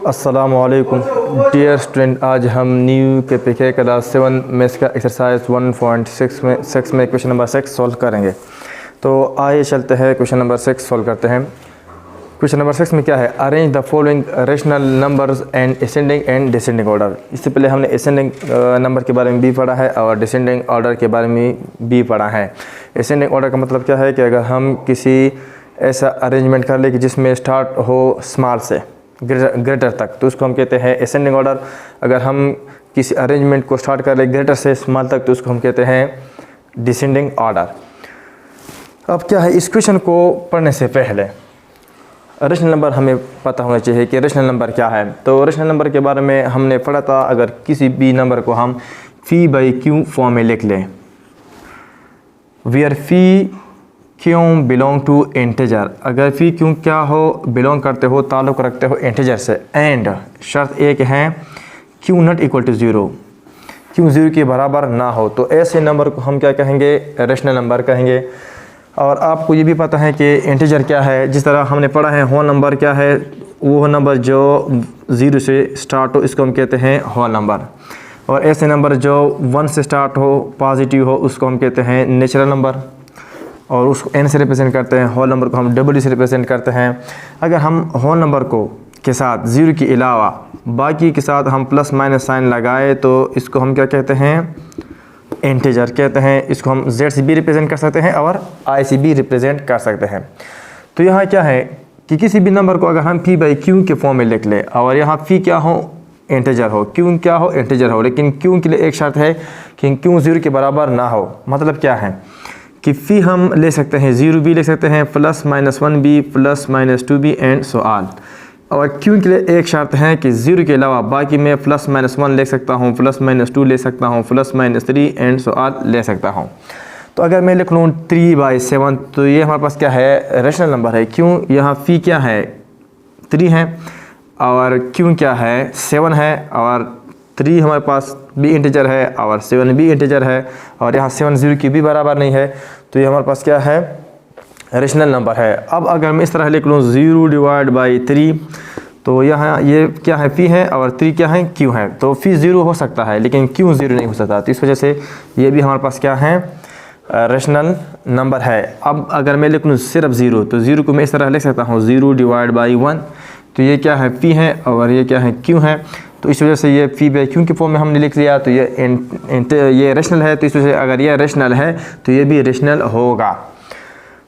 अस्सलामुअलैकुम dear student, आज हम न्यू के क्लास 7 मैथ्स का एक्सरसाइज 1.6 में क्वेश्चन नंबर 6 सॉल्व करेंगे। तो आइए चलते हैं क्वेश्चन नंबर 6 सॉल्व करते हैं। क्वेश्चन नंबर 6 में क्या है, arrange the following rational numbers and ascending and descending order. इससे पहले हमने असेंडिंग नंबर के बारे में भी पढ़ा है और डिसेंडिंग ऑर्डर के बारे में भी पढ़ा है। असेंडिंग ऑर्डर का मतलब क्या है कि अगर हम किसी ऐसा अरेंजमेंट कर ले कि जिसमें स्टार्ट हो स्मॉल से ग्रेटर तक, तो उसको हम कहते हैं असेंडिंग ऑर्डर। अगर हम किसी अरेंजमेंट को स्टार्ट कर ले ग्रेटर से स्मॉल तक, तो उसको हम कहते हैं डिसेंडिंग ऑर्डर। अब क्या है, इस क्वेश्चन को पढ़ने से पहले रेशनल नंबर हमें पता होना चाहिए कि रेशनल नंबर क्या है। तो रेशनल नंबर के बारे में हमने पढ़ा था, अगर किसी भी नंबर को हम फी बाई क्यू फॉर्म में लिख लें, वेयर फी क्यों बिलोंग टू इंटीजर। अगर फी क्यों क्या हो, बिलोंग करते हो, ताल्लुक़ रखते हो इंटीजर से, एंड शर्त एक है क्यों नॉट इक्वल टू ज़ीरो, क्यों ज़ीरो के बराबर ना हो, तो ऐसे नंबर को हम क्या कहेंगे, रेशनल नंबर कहेंगे। और आपको ये भी पता है कि इंटीजर क्या है, जिस तरह हमने पढ़ा है होल नंबर क्या है, वो नंबर जो ज़ीरो से स्टार्ट हो इसको हम कहते हैं होल नंबर, और ऐसे नंबर जो 1 से स्टार्ट हो, पॉजिटिव हो, उसको हम कहते हैं नेचुरल नंबर, और उसको n से रिप्रेजेंट करते हैं। होल नंबर को हम w से रिप्रेजेंट करते हैं। अगर हम होल नंबर को के साथ ज़ीरो के अलावा बाकी के साथ हम प्लस माइनस साइन लगाए, तो इसको हम क्या कहते हैं, इंटीजर कहते हैं। इसको हम z से भी रिप्रेजेंट कर सकते हैं और i से भी रिप्रेजेंट कर सकते हैं। तो यहाँ क्या है कि किसी भी नंबर को अगर हम फी बाई क्यू के फॉर्म में लिख लें, और यहाँ फी क्या हो, इंटीजर हो, क्यू क्या हो, इंटीजर हो, लेकिन क्यू के लिए एक शर्त है कि क्यू ज़ीरो के बराबर ना हो। मतलब क्या है कि फ़ी हम ले सकते हैं ज़ीरो भी ले सकते हैं, प्लस माइनस 1 भी, प्लस माइनस 2 भी, एंड सो ऑल। और क्यों के लिए एक शर्त है कि ज़ीरो के अलावा बाकी में प्लस माइनस 1 ले सकता हूँ, प्लस माइनस 2 ले सकता हूँ, plus minus 3 and so all ले सकता हूँ। तो अगर मैं लिख लूँ 3/7, तो ये हमारे पास क्या है, रेशनल नंबर है। क्यों, यहाँ फ़ी क्या है, 3 है, और क्यों क्या है, 7 है, और 3 हमारे पास भी इंटीजर है और 7 भी इंटीजर है, और यहाँ 7 ज़ीरो की भी बराबर नहीं है। तो ये हमारे पास क्या है, रेशनल नंबर है। अब अगर मैं इस तरह लिख लूँ 0/3, तो यहाँ ये क्या है, फ़ी है, और 3 क्या है, क्यू है। तो फ़ी ज़ीरो हो सकता है लेकिन क्यू ज़ीरो नहीं हो सकता, तो इस वजह से ये भी हमारे पास क्या है, रेशनल नंबर है। अब अगर मैं लिख लूँ सिर्फ ज़ीरो, तो ज़ीरो को मैं इस तरह लिख सकता हूँ 0/1। तो ये क्या है, फ़ी है, और ये क्या है, क्यू है। तो इस वजह से ये फी बाई क्यू के फॉर्म में हमने लिख लिया, तो ये रेशनल है। तो इस वजह से अगर ये रेशनल है तो ये भी रेशनल होगा।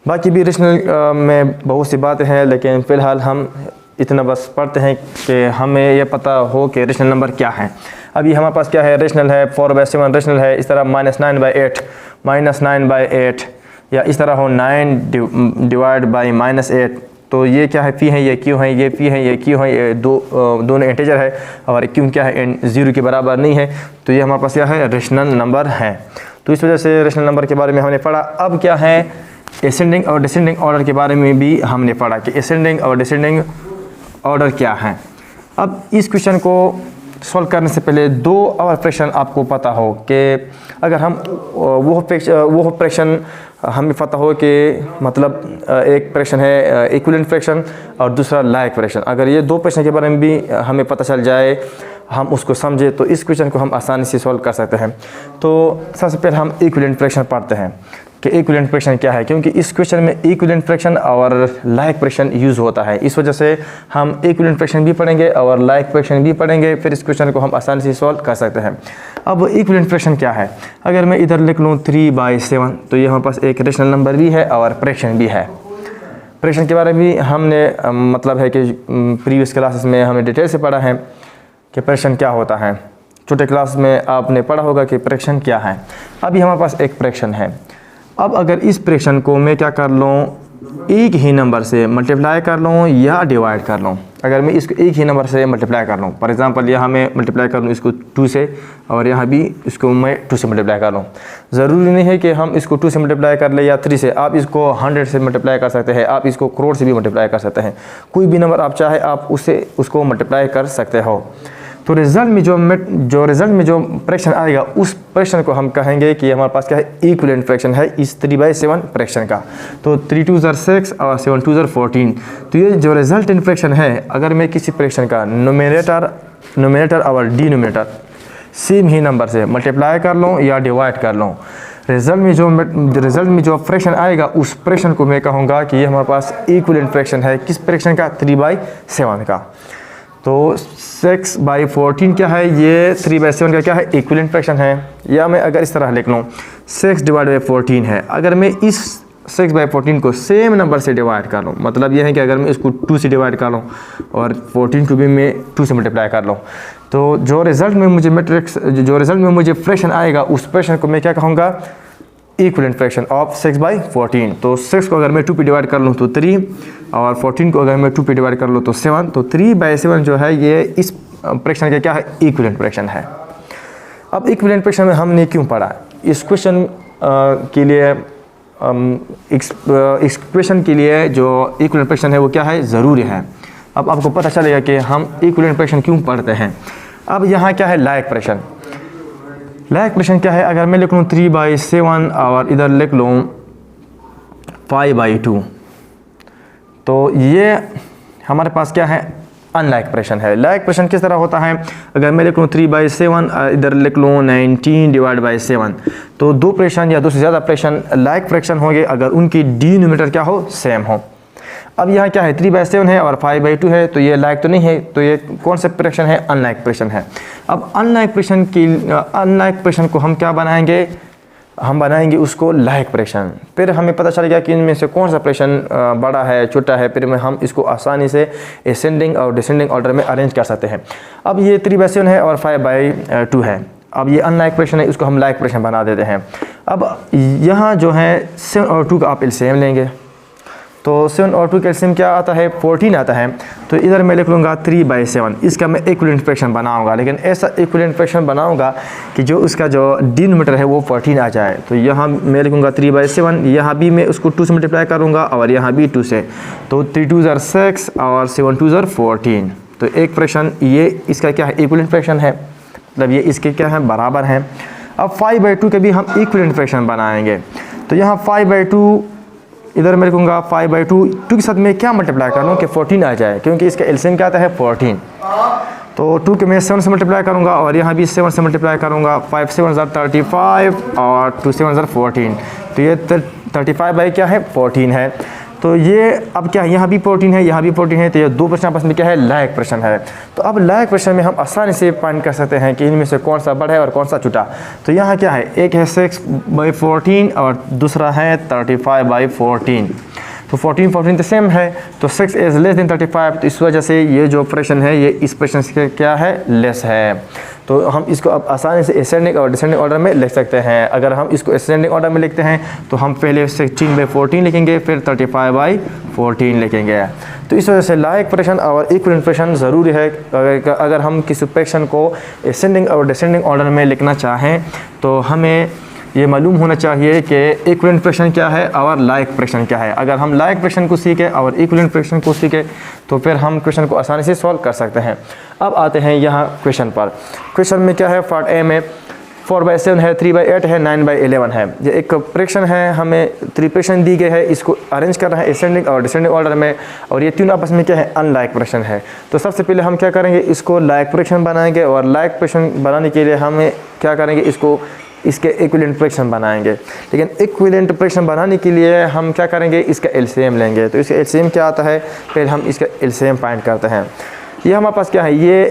बाकी भी रेशनल में बहुत सी बातें हैं, लेकिन फ़िलहाल हम इतना बस पढ़ते हैं कि हमें ये पता हो कि रेशनल नंबर क्या है। अभी हमारे पास क्या है, रेशनल है 4/7 रेशनल है। इस तरह -9/8 या इस तरह हो 9 डिवाइड बाई -8। तो ये क्या है, फ़ी है, ये क्यू है, ये फ़ी है, ये क्यू है, ये दोनों इंटीजर है, और क्यू क्या है, ज़ीरो के बराबर नहीं है। तो ये हमारे पास क्या है, रेशनल नंबर है। तो इस वजह से रेशनल नंबर के बारे में हमने पढ़ा। अब क्या है, असेंडिंग और डिसेंडिंग ऑर्डर के बारे में भी हमने पढ़ा कि असेंडिंग और डिसेंडिंग ऑर्डर क्या है। अब इस क्वेश्चन को सॉल्व करने से पहले 2 और फ्रैक्शन आपको पता हो कि अगर हम वो फ्रैक्शन हमें पता हो कि मतलब एक फ्रैक्शन है इक्विवेलेंट फ्रैक्शन और दूसरा लाइक फ्रैक्शन। अगर ये 2 फ्रैक्शन के बारे में भी हमें पता चल जाए, हम उसको समझे, तो इस क्वेश्चन को हम आसानी से सॉल्व कर सकते हैं। तो सबसे पहले हम इक्विवेलेंट फ्रैक्शन पढ़ते हैं कि इक्विवेलेंट फ्रैक्शन क्या है, क्योंकि इस क्वेश्चन में इक्विवेलेंट फ्रैक्शन और लाइक फ्रैक्शन यूज़ होता है। इस वजह से हम इक्विवेलेंट फ्रैक्शन भी पढ़ेंगे और लाइक फ्रैक्शन भी पढ़ेंगे, फिर इस क्वेश्चन को हम आसानी से सॉल्व कर सकते हैं। अब इक्विवेलेंट फ्रैक्शन क्या है, अगर मैं इधर लिख लूँ 3/7, तो ये हमारे पास एक रेशनल नंबर भी है और फ्रैक्शन भी है। फ्रैक्शन के बारे में हमने मतलब है कि प्रीवियस क्लासेस में हमने डिटेल से पढ़ा है कि फ्रैक्शन क्या होता है। छोटे क्लास में आपने पढ़ा होगा कि फ्रैक्शन क्या है। अभी हमारे पास एक फ्रैक्शन है। अब अगर इस फ्रैक्शन को मैं क्या कर लूँ, एक ही नंबर से मल्टीप्लाई कर लूँ या डिवाइड कर लूँ। अगर मैं इसको एक ही नंबर से मल्टीप्लाई कर लूँ, फॉर एग्जांपल यहाँ मैं मल्टीप्लाई कर लूँ इसको 2 से, और यहाँ भी इसको मैं 2 से मल्टीप्लाई कर लूँ। ज़रूरी नहीं है कि हम इसको 2 से मल्टीप्लाई कर ले या 3 से, आप इसको 100 से मल्टीप्लाई कर सकते हैं, आप इसको करोड़ से भी मल्टीप्लाई कर सकते हैं। कोई भी नंबर आप चाहे आप उसको मल्टीप्लाई कर सकते हो। तो रिजल्ट में जो फ्रैक्शन आएगा उस फ्रैक्शन को हम कहेंगे कि हमारे पास क्या है, इक्विवेलेंट फ्रैक्शन है इस 3/7 फ्रैक्शन का। तो 3 2 ज़र 6 और 7 2 ज़र 14। तो ये जो रिजल्टेंट फ्रैक्शन है, अगर मैं किसी फ्रैक्शन का नोमिनेटर और डिनोमिनेटर सेम ही नंबर से मल्टीप्लाई कर लूँ या डिवाइड कर लूँ, रिजल्ट में जो फ्रैक्शन आएगा उस फ्रैक्शन को मैं कहूँगा कि ये हमारे पास इक्विवेलेंट फ्रैक्शन है किस फ्रैक्शन का, 3/7 का। तो 6/14 क्या है, ये 3/7 का क्या है, इक्विवेलेंट फ्रैक्शन है। या मैं अगर इस तरह लिख लूँ 6 / 14 है, अगर मैं इस 6/14 को सेम नंबर से डिवाइड कर लूँ, मतलब ये है कि अगर मैं इसको 2 से डिवाइड कर लूँ और 14 को भी मैं 2 से मल्टीप्लाई कर लूँ, तो जो रिज़ल्ट में मुझे फ्रैक्शन आएगा उस फ्रैक्शन को मैं क्या कहूँगा, इक्विवेलेंट फ्रैक्शन ऑफ 6/14। तो 6 को अगर मैं 2 पे डिवाइड कर लूँ तो 3 और 14 को अगर मैं 2 पे डिवाइड कर लूँ तो 7। तो 3/7 जो है ये इस फ्रैक्शन का क्या है, इक्विवेलेंट फ्रैक्शन है। अब इक्विवेलेंट फ्रैक्शन में हमने क्यों पढ़ा, इस क्वेश्चन के लिए इस क्वेश्चन के लिए जो इक्विवेलेंट फ्रैक्शन है वो क्या है, ज़रूरी है। अब आपको पता चलेगा कि हम इक्विवेलेंट फ्रैक्शन क्यों पढ़ते हैं। अब यहाँ क्या है, लाइक फ्रैक्शन। लाइक फ्रैक्शन क्या है, अगर मैं लिख लूँ 3/7 और इधर लिख लूँ 5/2, तो ये हमारे पास क्या है, अनलाइक फ्रैक्शन है। लाइक फ्रैक्शन किस तरह होता है, अगर मैं लिख लूँ 3/7 इधर लिख लूँ 19/7, तो 2 फ्रैक्शन या 2 से ज़्यादा फ्रैक्शन लाइक फ्रैक्शन होंगे अगर उनकी डिनोमिनेटर क्या हो, सेम हो। अब यहाँ क्या है, 3/7 है और 5/2 है, तो ये लाइक तो नहीं है, तो ये कौन सा फ्रैक्शन है, अनलाइक फ्रैक्शन है। अब अनलाइक फ्रैक्शन को हम क्या बनाएंगे, हम बनाएंगे उसको लाइक फ्रैक्शन। फिर हमें पता चलेगा कि इनमें से कौन सा फ्रैक्शन बड़ा है छोटा है, फिर हम इसको आसानी से असेंडिंग और डिसेंडिंग ऑर्डर में अरेंज कर सकते हैं। अब ये 3/7 है और 5/2 है, अब ये अनलाइक फ्रैक्शन है, इसको हम लाइक फ्रैक्शन बना देते हैं। अब यहाँ जो है 7 और 2 का आप एलसीएम लेंगे, तो 7 और 2 का एलसीएम क्या आता है, 14 आता है। तो इधर मैं लिख लूँगा 3/7, इसका मैं इक्विवेलेंट फ्रैक्शन बनाऊँगा, लेकिन ऐसा इक्विवेलेंट फ्रैक्शन बनाऊँगा कि जो उसका जो डिनोमिनेटर है वो 14 आ जाए। तो यहाँ मैं लिखूँगा 3/7, यहाँ भी मैं उसको 2 से मल्टीप्लाई करूँगा और यहाँ भी 2 से, तो 3 2 ज़र 6 और 7 2 ज़र 14। तो एक फ्रैक्शन ये इसका क्या है, इक्विवेलेंट फ्रैक्शन है, मतलब ये इसके क्या है, बराबर हैं। अब 5/2 के भी हम इक्विवेलेंट फ्रैक्शन बनाएंगे, तो यहाँ 5/2 इधर मैं लिखूँगा 5/2 के साथ मैं क्या मल्टीप्लाई कर लूँ कि 14 आ जाए, क्योंकि इसका एलसीएम क्या आता है, 14। तो 2 के मैं 7 से मल्टीप्लाई करूँगा और यहाँ भी 7 से मल्टीप्लाई करूँगा, 5 7 ज़र 35 और 2 7 ज़र 14। तो ये 35 क्या है, 14 है। तो ये अब क्या है, यहाँ भी 14 है, यहाँ भी 14 है, तो ये 2 प्रश्न आपस में क्या है, लाइक प्रश्न है। तो अब लाइक प्रश्न में हम आसानी से फाइंड कर सकते हैं कि इनमें से कौन सा बड़ा है और कौन सा छोटा। तो यहाँ क्या है, एक है 6/14 और दूसरा है 35/14। तो 14 तो सेम है, तो 6 इज़ लेस देन 35, तो इस वजह से ये जो फ्रैक्शन है ये इस फ्रैक्शन से क्या है, लेस है। तो हम इसको अब आसानी से असेंडिंग और डिसेंडिंग ऑर्डर में लिख सकते हैं। अगर हम इसको असेंडिंग ऑर्डर में लिखते हैं तो हम पहले 16/14 लिखेंगे, फिर 35/14 लिखेंगे। तो इस वजह से लाइक फ्रैक्शन और इक्विवेलेंट फ्रैक्शन ज़रूरी है। अगर हम किसी फ्रैक्शन को असेंडिंग और डिसेंडिंग ऑर्डर में लिखना चाहें तो हमें ये मालूम होना चाहिए कि इक्विवेलेंट फ्रैक्शन क्या है और लाइक फ्रैक्शन क्या है। अगर हम लाइक फ्रैक्शन को सीखें और इक्विवेलेंट फ्रैक्शन को सीखें तो फिर हम क्वेश्चन को आसानी से सॉल्व कर सकते हैं। अब आते हैं यहाँ क्वेश्चन पर। क्वेश्चन में क्या है, पार्ट ए में 4/7 है, 3/8 है, 9/11 है। ये एक फ्रैक्शन है, हमें 3 फ्रैक्शन दी गई है, इसको अरेंज करना है असेंडिंग और डिसेंडिंग ऑर्डर में, और ये तीनों आपस में क्या है, अनलाइक फ्रैक्शन है। तो सबसे पहले हम क्या करेंगे, इसको लाइक फ्रैक्शन बनाएंगे, और लाइक फ्रैक्शन बनाने के लिए हमें क्या करेंगे, इसके इक्विवेलेंट फ्रैक्शन बनाएंगे। लेकिन इक्विवेलेंट फ्रैक्शन बनाने के लिए हम क्या करेंगे, इसका एलसीएम लेंगे। तो इसका एलसीएम क्या आता है, फिर हम इसका एलसीएम फाइंड करते हैं। ये हमारे पास क्या है, ये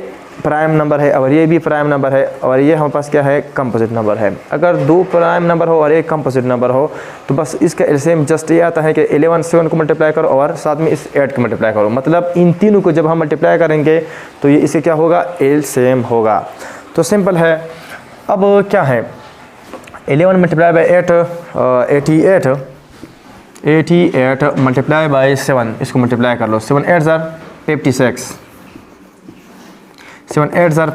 प्राइम नंबर है और ये भी प्राइम नंबर है, और ये हमारे पास क्या है, कंपोजिट नंबर है। अगर 2 प्राइम नंबर हो और एक कंपोजिट नंबर हो तो बस इसका एलसीएम जस्ट ये आता है कि 11 7 को मल्टीप्लाई करो और साथ में इस 8 को मल्टीप्लाई करो। मतलब इन तीनों को जब हम मल्टीप्लाई करेंगे तो ये इससे क्या होगा, एलसीएम होगा। तो सिंपल है। अब क्या है, 11 मल्टीप्लाई बाई 8 88 मल्टीप्लाई बाई 7, इसको मल्टीप्लाई कर लो। 7 8 ज़र 56, 7 8 ज़र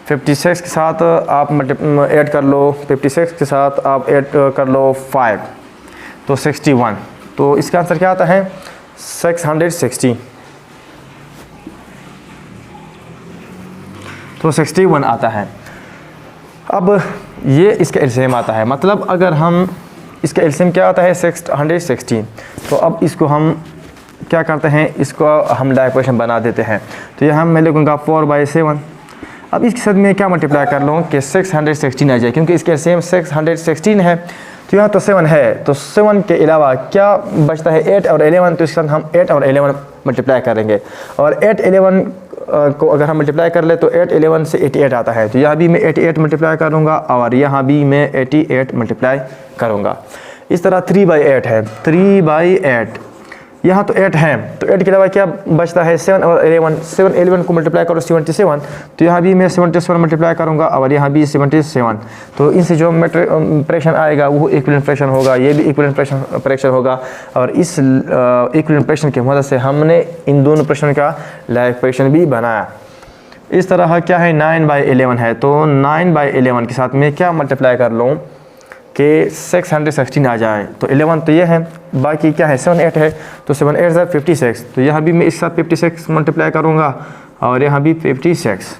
56 के साथ आप ऐड कर लो, 56 के साथ आप ऐड कर लो 5, तो 61। तो इसका आंसर क्या आता है, 660। तो 61 आता है। अब ये इसका एलसीएम आता है, मतलब अगर हम इसका एलसीएम क्या आता है 616, तो अब इसको हम क्या करते हैं, इसको हम लाइक क्वेश्चन बना देते हैं। तो यहाँ मैं लिखूँगा 4/7। अब इसके साथ मैं क्या मल्टीप्लाई कर लूँ कि 616 आ जाए, क्योंकि इसके एलसीएम 616 है। तो यहाँ तो 7 है, तो 7 के अलावा क्या बचता है 8 और 11, तो इसके साथ हम 8 और 11 मल्टीप्लाई करेंगे। और 8 11 को अगर हम मल्टीप्लाई कर ले तो 8 11 से 88 आता है। तो यहाँ भी मैं 88 मल्टीप्लाई करूँगा और यहाँ भी मैं 88 मल्टीप्लाई करूँगा। इस तरह 3/8 है, 3/8। यहाँ तो 8 है, तो 8 के अलावा क्या बचता है 7 और 11। 7 11 को मल्टीप्लाई करो 77, तो यहाँ भी मैं 77 मल्टीप्लाई करूँगा और यहाँ भी 77। तो इनसे जो फ्रैक्शन आएगा वो इक्विवेलेंट फ्रैक्शन होगा, ये भी इक्विवेलेंट फ्रैक्शन होगा। और इस इक्विवेलेंट फ्रैक्शन की मदद से हमने इन दोनों फ्रैक्शन का लाइक फ्रैक्शन भी बनाया। इस तरह क्या है 9/11 है, तो 9/11 के साथ मैं क्या मल्टीप्लाई कर लूँ कि 616 आ जाए। तो 11 तो ये है, बाकी क्या है 7 8 है, तो 7 8 = 56। तो यहाँ भी मैं इस साथ 56 मल्टीप्लाई करूँगा और यहाँ भी 56।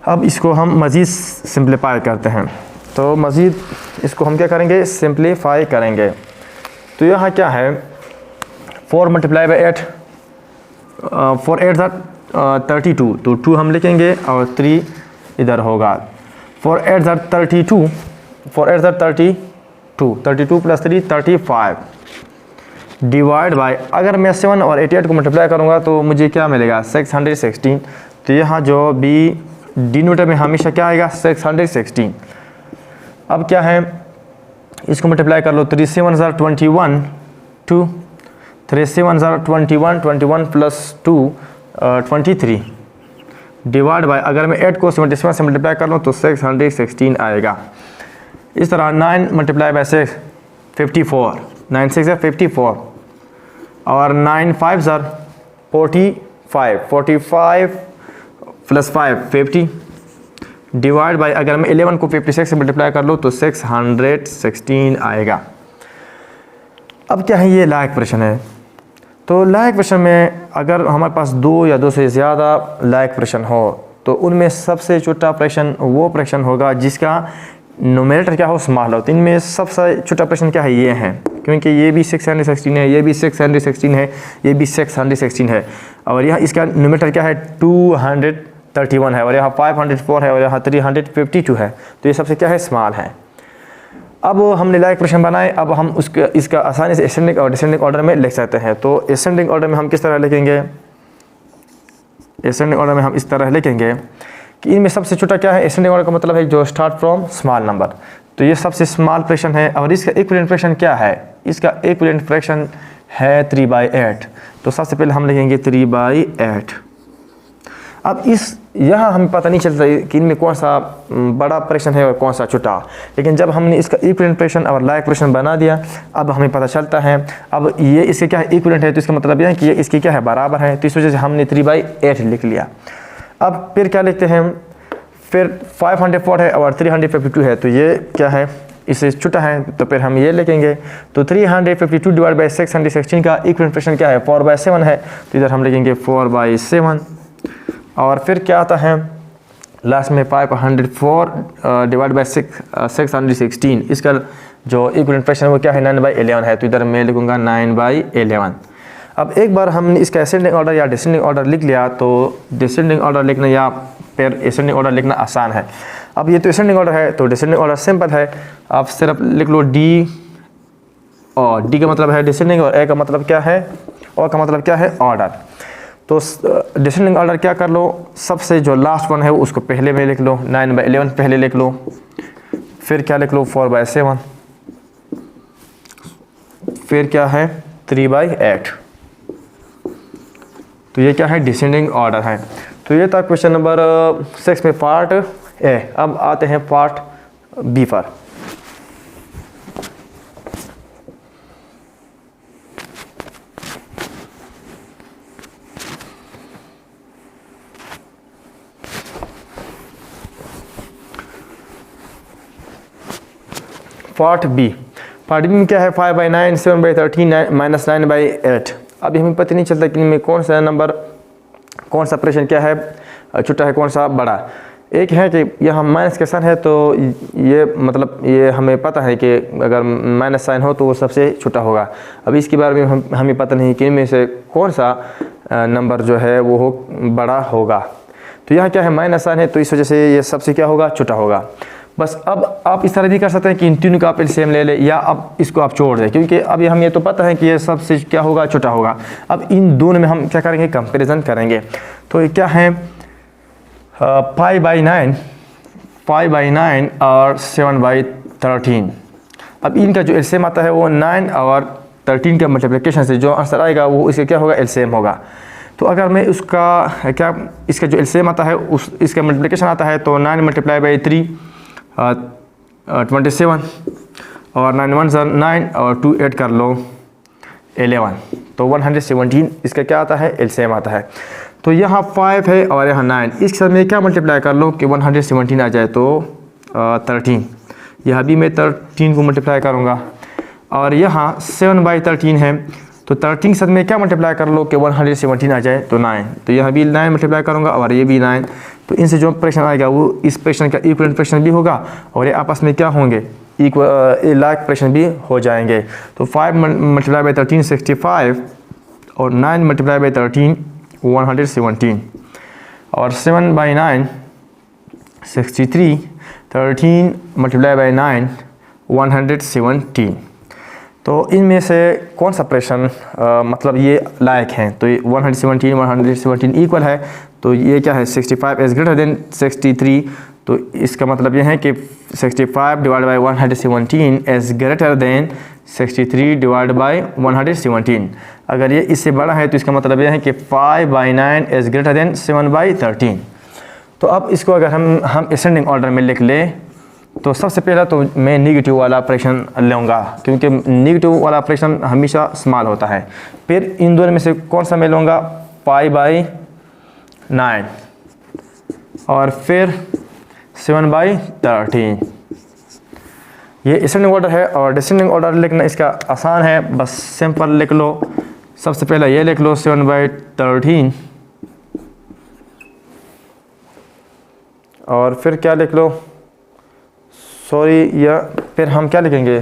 अब इसको हम मज़ीद सिंप्लीफाई करते हैं, तो मज़ीद इसको हम क्या करेंगे, सिंप्लीफाई करेंगे। तो यहाँ क्या है 4 × 8, 4 8 = 32, तो 2 हम लिखेंगे और 3 इधर होगा। 4 8 = 32, 4 8 = 32, 32 + 3 35, डिवाइड बाय, अगर मैं 7 और 88 को मल्टीप्लाई करूँगा तो मुझे क्या मिलेगा 616। तो यहाँ जो भी डिनोमिनेटर में हमेशा क्या आएगा 616। अब क्या है इसको मल्टीप्लाई कर लो, 3 7 = 21, 2 3 7 = 21, 21 + 2 23, डिवाइड बाय, अगर मैं 8 को 77 से मल्टीप्लाई कर लूँ तो 616 आएगा। इस तरह 9 × 6 54, 9 6 = 54 और 9 5 = 45, 45 + 5 50, डिवाइड बाय, अगर मैं 11 को 56 से मल्टीप्लाई कर लूँ तो 616 आएगा। अब क्या है ये लाइक फ्रैक्शन है। तो लाइक फ्रैक्शन में अगर हमारे पास 2 या 2 से ज़्यादा लाइक फ्रैक्शन हो तो उनमें सबसे छोटा फ्रैक्शन वो फ्रैक्शन होगा जिसका नोमिनेटर क्या हो स्मॉल हो। तो इनमें सबसे छोटा फ्रैक्शन क्या है ये है, क्योंकि ये भी 616 है, ये भी 616 है, ये भी 616 है और यहाँ इसका नोमिनेटर क्या है 231 है और यहाँ 504 है और यहाँ 352 है। तो ये सबसे क्या है स्मॉल है। अब हमने लाइक फ्रैक्शन बनाए, अब हम इसका आसानी से असेंडिंग और डिसेंडिंग ऑर्डर में लिख सकते हैं। तो असेंडिंग ऑर्डर में हम किस तरह लिखेंगे, असेंडिंग ऑर्डर में हम इस तरह लिखेंगे कि इनमें सबसे छोटा क्या है, असेंडिंग ऑर्डर का मतलब है जो स्टार्ट फ्रॉम स्मॉल नंबर। तो ये सबसे स्मॉल फ्रैक्शन है और इसका इक्विवेलेंट फ्रैक्शन क्या है, इसका इक्विवेलेंट फ्रैक्शन है 3/8। तो सबसे पहले हम लिखेंगे 3/8। अब इस यहाँ हमें पता नहीं चलता कि इनमें कौन सा बड़ा फ्रैक्शन है और कौन सा छोटा, लेकिन जब हमने इसका इक्विवेलेंट फ्रैक्शन और लाइक फ्रैक्शन बना दिया अब हमें पता चलता है। अब ये इसके क्या है इक्विवेलेंट है, तो इसका मतलब यह है कि ये इसकी क्या है बराबर है, तो इस वजह से हमने 3/8 लिख लिया। अब फिर क्या लिखते हैं, फिर 504 है और 352 है, तो ये क्या है इससे छोटा है, तो फिर हम ये लिखेंगे। तो 352 डिवाइड बाई 616 का इक्विवेलेंट फ्रैक्शन क्या है 4/7 है, तो इधर हम लिखेंगे 4/7। और फिर क्या आता है लास्ट में 504 डिवाइड बाई 616, इसका जो इक्विवेलेंट फ्रैक्शन है वो क्या है 9/11 है, तो इधर मैं लिखूँगा 9/11। अब एक बार हमने इसका असेंडिंग ऑर्डर या डिसेंडिंग ऑर्डर लिख लिया तो डिसेंडिंग ऑर्डर लिखना या फिर असेंडिंग ऑर्डर लिखना आसान है। अब ये तो असेंडिंग ऑर्डर है तो डिसेंडिंग ऑर्डर सिंपल है, आप सिर्फ लिख लो डी, और डी का मतलब है डिसेंडिंग और ए का मतलब क्या है, और का मतलब क्या है ऑर्डर। तो डिसेंडिंग ऑर्डर क्या कर लो, सबसे जो लास्ट वन है उसको पहले में लिख लो, 9/11 पहले लिख लो, फिर क्या लिख लो 4/7, फिर क्या है 3/8। तो ये क्या है डिसेंडिंग ऑर्डर है। तो ये था क्वेश्चन नंबर 6 में पार्ट ए। अब आते हैं पार्ट बी पर। पार्ट बी में क्या है 5/9, 7/13 -9/8। अभी हमें पता नहीं चलता कि इनमें कौन सा नंबर कौन सा फ्रैक्शन क्या है छोटा है, कौन सा बड़ा। एक है कि यहाँ माइनस का साइन है तो ये मतलब ये हमें पता है कि अगर माइनस साइन हो तो वो सबसे छोटा होगा। अब इसके बारे में हमें पता नहीं कि इनमें से कौन सा नंबर जो है वो बड़ा होगा। तो यहाँ क्या है, माइनस साइन है तो इस वजह से ये सबसे क्या होगा, छोटा होगा। बस अब आप इस तरह भी कर सकते हैं कि इन तीनों का आप एलसीएम ले लें या अब इसको आप छोड़ दें, क्योंकि अब हमें ये तो पता है कि ये सबसे क्या होगा, छोटा होगा। अब इन दोनों में हम क्या करेंगे, कंपैरिजन करेंगे। तो ये क्या है, पाई बाई 9 और 7/13। अब इनका जो एलसीएम आता है वो 9 और 13 का मल्टीप्लिकेशन से जो आंसर आएगा वो इसका क्या होगा, एलसीएम होगा। तो अगर मैं इसका जो एलसीएम आता है इसका मल्टीप्लिकेशन आता है तो 9 × 3 27 और 9 1 9 और 2 ऐड कर लो 11, तो 117 इसका क्या आता है, एलसीएम आता है। तो यहाँ 5 है और यहाँ 9, इसके साथ में क्या मल्टीप्लाई कर लो कि 117 आ जाए तो 13। यहाँ भी मैं 13 को मल्टीप्लाई करूँगा और यहाँ 7/13 है तो 13 के साथ में क्या मल्टीप्लाई कर लो कि 117 आ जाए तो 9। तो यहाँ भी 9 मल्टीप्लाई करूँगा और ये भी 9। तो इनसे जो फ्रैक्शन आएगा वो इस फ्रैक्शन का इक्वलेंट फ्रैक्शन भी होगा और ये आपस में क्या होंगे, लाइक फ्रैक्शन भी हो जाएंगे। तो 5 × 13 65 और 9 × 13 117 और 7/9 63, 13 × 9 117। तो इनमें से कौन सा फ्रैक्शन मतलब ये लायक हैं, तो 117 इक्वल है। तो ये क्या है, 65 इज़ ग्रेटर देन 63। तो इसका मतलब ये है कि 65 divide by 117 is greater than 63 divide by 117। अगर ये इससे बड़ा है तो इसका मतलब यह है कि 5/9 इज़ ग्रेटर देन 7/13। तो अब इसको अगर हम असेंडिंग ऑर्डर में लिख लें तो सबसे पहला तो मैं नेगेटिव वाला फ्रैक्शन लूँगा, क्योंकि नेगेटिव वाला फ्रैक्शन हमेशा स्मॉल होता है। फिर इन दोनों में से कौन सा मैं लूँगा, 5/9 और फिर 7/13। ये असेंडिंग ऑर्डर है और डिसेंडिंग ऑर्डर लिखना इसका आसान है, बस सिंपल लिख लो। सबसे पहले ये लिख लो 7/13 और फिर क्या लिख लो, या फिर हम क्या लिखेंगे,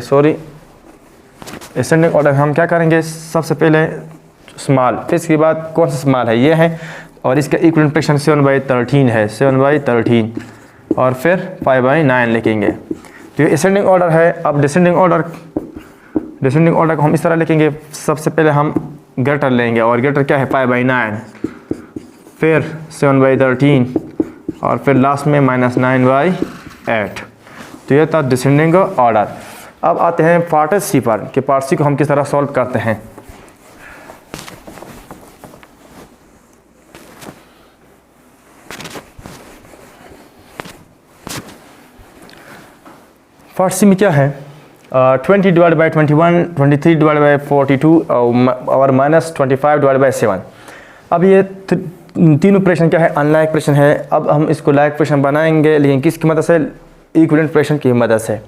असेंडिंग ऑर्डर हम क्या करेंगे, सबसे पहले स्मॉल, फिर इसके बाद कौन सा स्मॉल है, ये है और इसका इक्वलेंट फ्रैक्शन 7/13 है, 7/13 और फिर 5/9 लिखेंगे। तो ये असेंडिंग ऑर्डर है। अब डिसेंडिंग ऑर्डर को हम इस तरह लिखेंगे, सबसे पहले हम ग्रेटर लेंगे और ग्रेटर क्या है, 5/9 फिर 7/13 और फिर लास्ट में -9/8। तो ये था डिसेंडिंग ऑर्डर। अब आते हैं पार्ट सी पर कि पार्ट सी को हम किस तरह सॉल्व करते हैं। पार्ट सी में क्या है, 20 डिवाइड बाई 21, 23 डिवाइड बाई 42 और -25 डिवाइड बाई 7। अब ये तीनों फ्रैक्शन क्या है, अनलाइक फ्रैक्शन है। अब हम इसको लाइक फ्रैक्शन बनाएंगे, लेकिन किसकी मदद से, इक्विवेलेंट फ्रैक्शन की मदद से।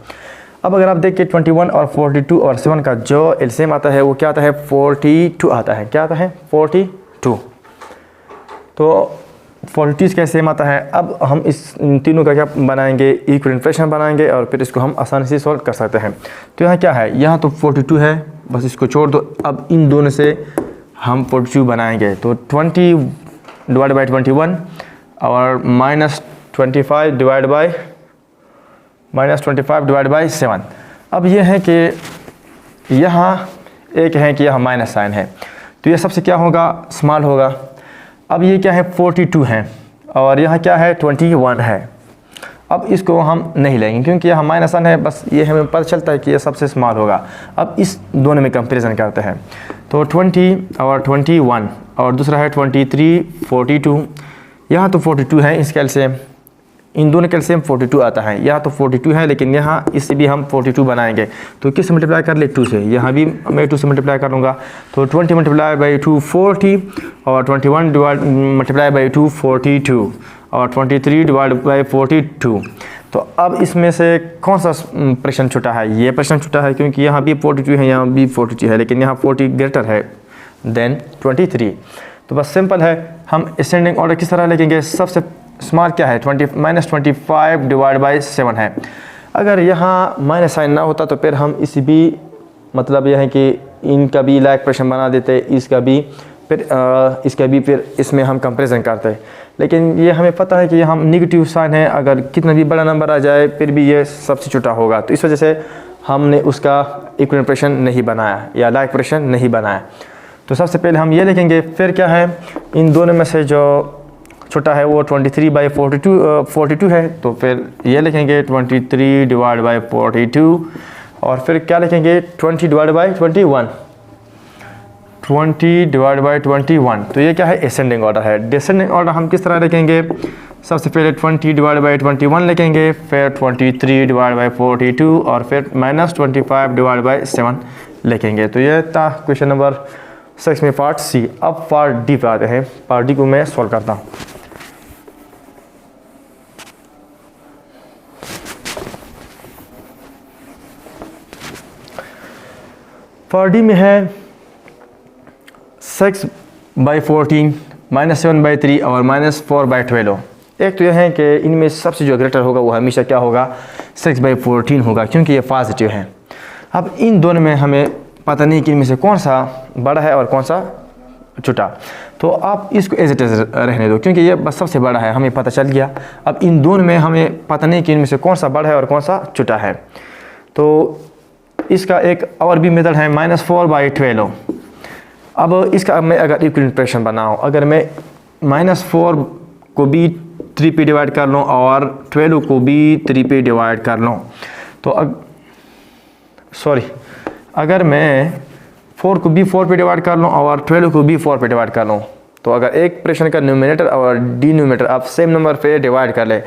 अब अगर आप देखिए 21 और 42 और 7 का जो एलसीएम आता है वो क्या आता है, 42 आता है। क्या आता है, 42। तो 42 का एलसीएम आता है। अब हम इस तीनों का क्या बनाएंगे, इक्विवेलेंट फ्रैक्शन बनाएंगे और फिर इसको हम आसानी से सॉल्व कर सकते हैं। तो यहाँ क्या है, यहाँ तो 42 है, बस इसको छोड़ दो। अब इन दोनों से हम 42 बनाएंगे, तो 20 डिवाइड बाई 21 और -25 डिवाइड बाई 7। अब ये है कि यहाँ एक है कि यहाँ माइनस साइन है, तो ये सबसे क्या होगा, स्मॉल होगा। अब ये क्या है, 42 है और यहाँ क्या है, 21 है। अब इसको हम नहीं लेंगे क्योंकि यहाँ माइनस साइन है, बस ये हमें पता चलता है कि ये सबसे स्मॉल होगा। अब इस दोनों में कंपैरिजन करते हैं, तो 20 और 21 और दूसरा है 23 42। यहाँ तो 42 है इसका एलसीएम, इन दोनों का एलसीएम 42 आता है। यहाँ तो 42 है लेकिन यहाँ इससे भी हम 42 बनाएंगे, तो किससे मल्टीप्लाई कर ले, 2 से। यहाँ भी मैं 2 से मल्टीप्लाई करूँगा, तो 20 मल्टीप्लाई बाई 2 40 और 21 डिवाइड मल्टीप्लाई बाई 2 42 और 23 डिवाइड बाई 42। तो अब इसमें से कौन सा फ्रैक्शन छोटा है, ये फ्रैक्शन छोटा है क्योंकि यहाँ भी 42 है, यहाँ भी 42 है, लेकिन यहाँ 40 ग्रेटर है देन 23। तो बस सिंपल है, हम असेंडिंग ऑर्डर किस तरह लिखेंगे, सबसे स्मॉल क्या है, -25 डिवाइड बाई 7 है। अगर यहाँ माइनस साइन ना होता तो फिर हम इस भी मतलब यह है कि इनका भी लाइक एक्सप्रेशन बना देते, इसका भी फिर इसमें हम कंपैरिजन करते हैं। लेकिन ये हमें पता है कि हम नेगेटिव साइन है, अगर कितना भी बड़ा नंबर आ जाए फिर भी ये सबसे छोटा होगा, तो इस वजह से हमने उसका इक्विवेलेंट एक्सप्रेशन नहीं बनाया या लाइक एक्सप्रेशन नहीं बनाया। तो सबसे पहले हम ये लिखेंगे, फिर क्या है, इन दोनों में से जो छोटा है वो 23/42 है, तो फिर ये लिखेंगे 23 डिवाइड बाई 42 और फिर क्या लिखेंगे 20 डिवाइड बाई 21, 20 डिवाइड बाई 21। तो ये क्या है, असेंडिंग ऑर्डर है। डिसेंडिंग ऑर्डर हम किस तरह लिखेंगे, सबसे पहले 20 डिवाइड बाई 21 लिखेंगे, फिर 23 डिवाइड बाई 42 और फिर -25 डिवाइड बाई 7 लिखेंगे। तो ये था क्वेश्चन नंबर 6 में पार्ट सी। अब पार्ट डी पे आते हैं। पार्ट डी को मैं सॉल्व करता हूँ। पार्ट डी में है 6/14 -7/3 और -4/12। एक तो यह है कि इनमें सबसे जो ग्रेटर होगा वो हमेशा क्या होगा, 6/14 होगा, क्योंकि ये पॉजिटिव है। अब इन दोनों में हमें पता नहीं कि इनमें से कौन सा बड़ा है और कौन सा छोटा, तो आप इसको एज इट इज रहने दो, क्योंकि ये बस सबसे बड़ा है, हमें पता चल गया। अब इन दोनों में हमें पता नहीं कि इनमें से कौन सा बड़ा है और कौन सा छोटा है। तो इसका एक और भी मेथड है -4/12। अब इसका मैं अगर इक्विवेलेंट एक्सप्रेशन बनाऊँ, अगर मैं -4 को भी 3 पे डिवाइड कर लूँ और 12 को भी 3 पे डिवाइड कर लूँ, तो अगर मैं 4 को भी 4 पे डिवाइड कर लूँ और 12 को भी 4 पे डिवाइड कर लूँ, तो अगर एक प्रश्न का न्यूमिनेटर और डिनोमिनेटर आप सेम नंबर पे डिवाइड कर ले,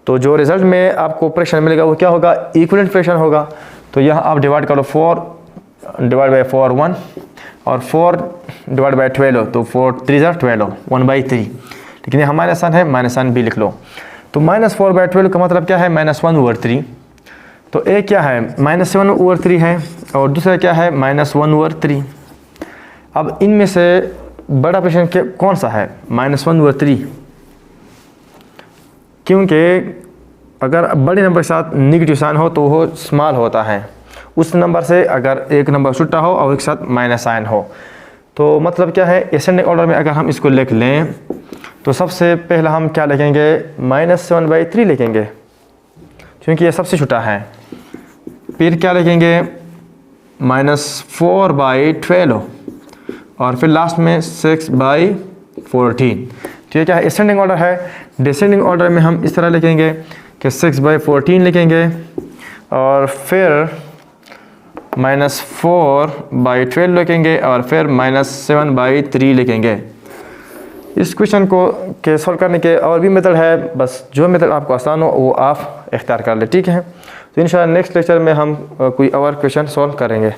तो जो रिजल्ट में आपको प्रश्न मिलेगा वो क्या होगा, इक्विवेलेंट फ्रैक्शन होगा। तो यहाँ आप डिवाइड करो 4 डिवाइड बाई 4 1 और 4 डिवाइड बाई 12, तो 4 3 12 1/3। लेकिन ये हमारे साइन है, माइनस साइन भी लिख लो। तो -4/12 का मतलब क्या है, -1/3। तो एक क्या है, -7/3 है और दूसरा क्या है, -1/3। अब इनमें से बड़ा प्रश्न कौन सा है, -1/3, क्योंकि अगर बड़े नंबर के साथ नेगेटिव साइन हो तो वो स्मॉल होता है उस नंबर से, अगर एक नंबर छोटा हो और एक साथ माइनस साइन हो। तो मतलब क्या है, असेंडिंग ऑर्डर में अगर हम इसको लिख लें तो सबसे पहला हम क्या लिखेंगे, -7/3 लिखेंगे, क्योंकि ये सबसे छोटा है। फिर क्या लिखेंगे, -4/12 और फिर लास्ट में 6/14। तो ये क्या है, असेंडिंग ऑर्डर है। डिसेंडिंग ऑर्डर में हम इस तरह लिखेंगे कि 6/14 लिखेंगे और फिर -4/12 लिखेंगे और फिर -7/3 लिखेंगे। इस क्वेश्चन को के सॉल्व करने के और भी मेथड है, बस जो मेथड आपको आसान हो वो आप इख्तियार कर ले, ठीक है। तो इंशाल्लाह नेक्स्ट लेक्चर में हम कोई और क्वेश्चन सॉल्व करेंगे।